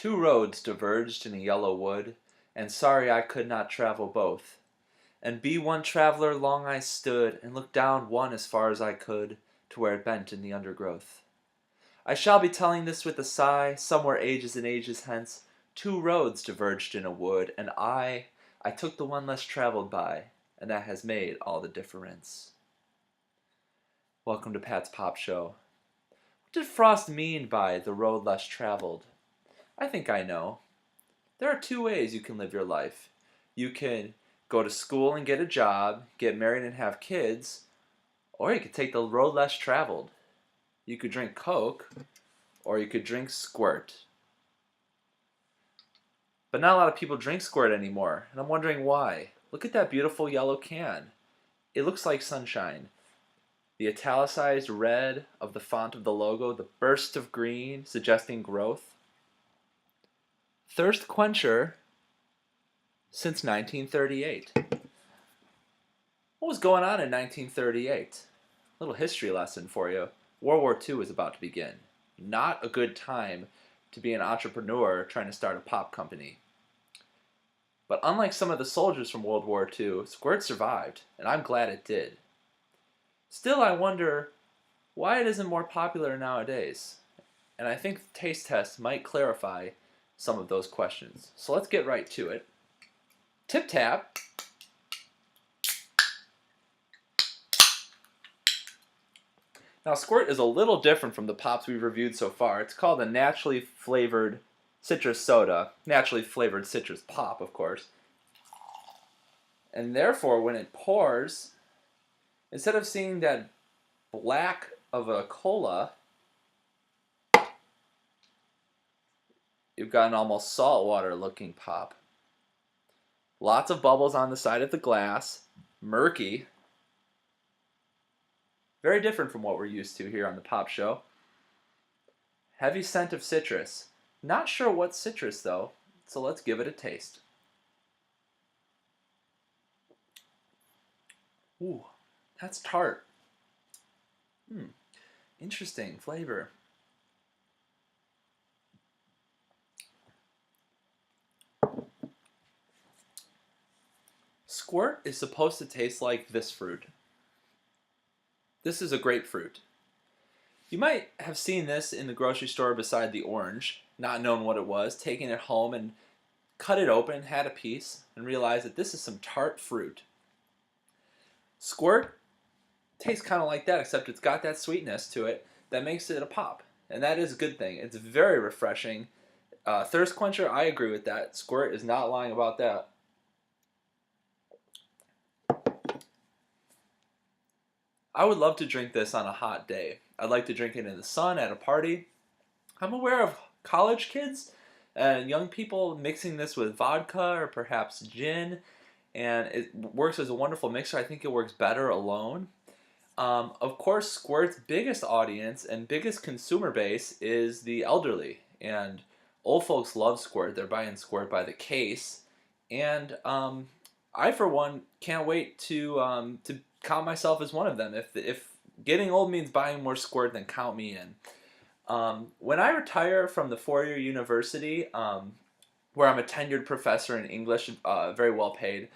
Two roads diverged in a yellow wood, and sorry I could not travel both. And be one traveler long I stood, and looked down one as far as I could, to where it bent in the undergrowth. I shall be telling this with a sigh, somewhere ages and ages hence, two roads diverged in a wood, and I took the one less traveled by, and that has made all the difference. Welcome to Pat's Pop Show. What did Frost mean by the road less traveled? I think I know. There are two ways you can live your life. You can go to school and get a job, get married and have kids, or you could take the road less traveled. You could drink Coke, or you could drink Squirt. But not a lot of people drink Squirt anymore, and I'm wondering why. Look at that beautiful yellow can. It looks like sunshine. The italicized red of the font of the logo, the burst of green suggesting growth. Thirst quencher since 1938. What was going on in 1938? A little history lesson for you. World War II is about to begin. Not a good time to be an entrepreneur trying to start a pop company. But unlike some of the soldiers from World War II, Squirt survived, and I'm glad it did. Still, I wonder why it isn't more popular nowadays. And I think the taste test might clarify some of those questions. So let's get right to it. Tip tap. Now, Squirt is a little different from the pops we've reviewed so far. It's called a naturally flavored citrus soda. Naturally flavored citrus pop, of course. And therefore, when it pours, instead of seeing that black of a cola, you've got an almost saltwater looking pop. Lots of bubbles on the side of the glass. Murky. Very different from what we're used to here on the Pop Show. Heavy scent of citrus. Not sure what citrus though, so let's give it a taste. Ooh, that's tart. Interesting flavor. Squirt is supposed to taste like this fruit. This is a grapefruit. You might have seen this in the grocery store beside the orange, not knowing what it was, taking it home and cut it open, had a piece, and realized that this is some tart fruit. Squirt tastes kind of like that, except it's got that sweetness to it that makes it a pop. And that is a good thing. It's very refreshing. Thirst quencher, I agree with that. Squirt is not lying about that. I would love to drink this on a hot day. I'd like to drink it in the sun at a party. I'm aware of college kids and young people mixing this with vodka or perhaps gin, and it works as a wonderful mixer. I think it works better alone. Of course, Squirt's biggest audience and biggest consumer base is the elderly, and old folks love Squirt. They're buying Squirt by the case, and I, for one, can't wait to count myself as one of them. If getting old means buying more Squirt, then count me in. When I retire from the four-year university, where I'm a tenured professor in English, very well paid,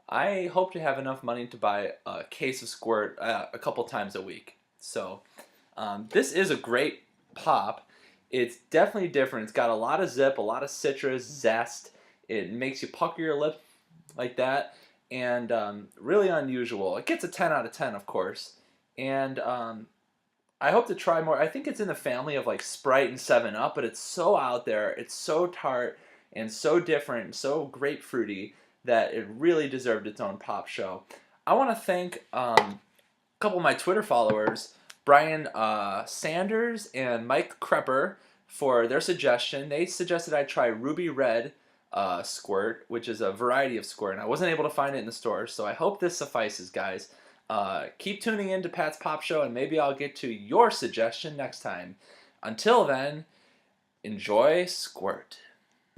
I hope to have enough money to buy a case of Squirt a couple times a week. So this is a great pop. It's definitely different. It's got a lot of zip, a lot of citrus zest. It makes you pucker your lip like that. And really unusual. It gets a 10 out of 10, of course. And I hope to try more. I think it's in the family of like Sprite and 7-Up, but it's so out there. It's so tart and so different and so grapefruity that it really deserved its own pop show. I want to thank a couple of my Twitter followers, Brian Sanders and Mike Krepper, for their suggestion. They suggested I try Ruby Red Squirt, which is a variety of Squirt, and I wasn't able to find it in the store, so I hope this suffices, guys. Keep tuning in to Pat's Pop Show, and maybe I'll get to your suggestion next time. Until then, enjoy Squirt.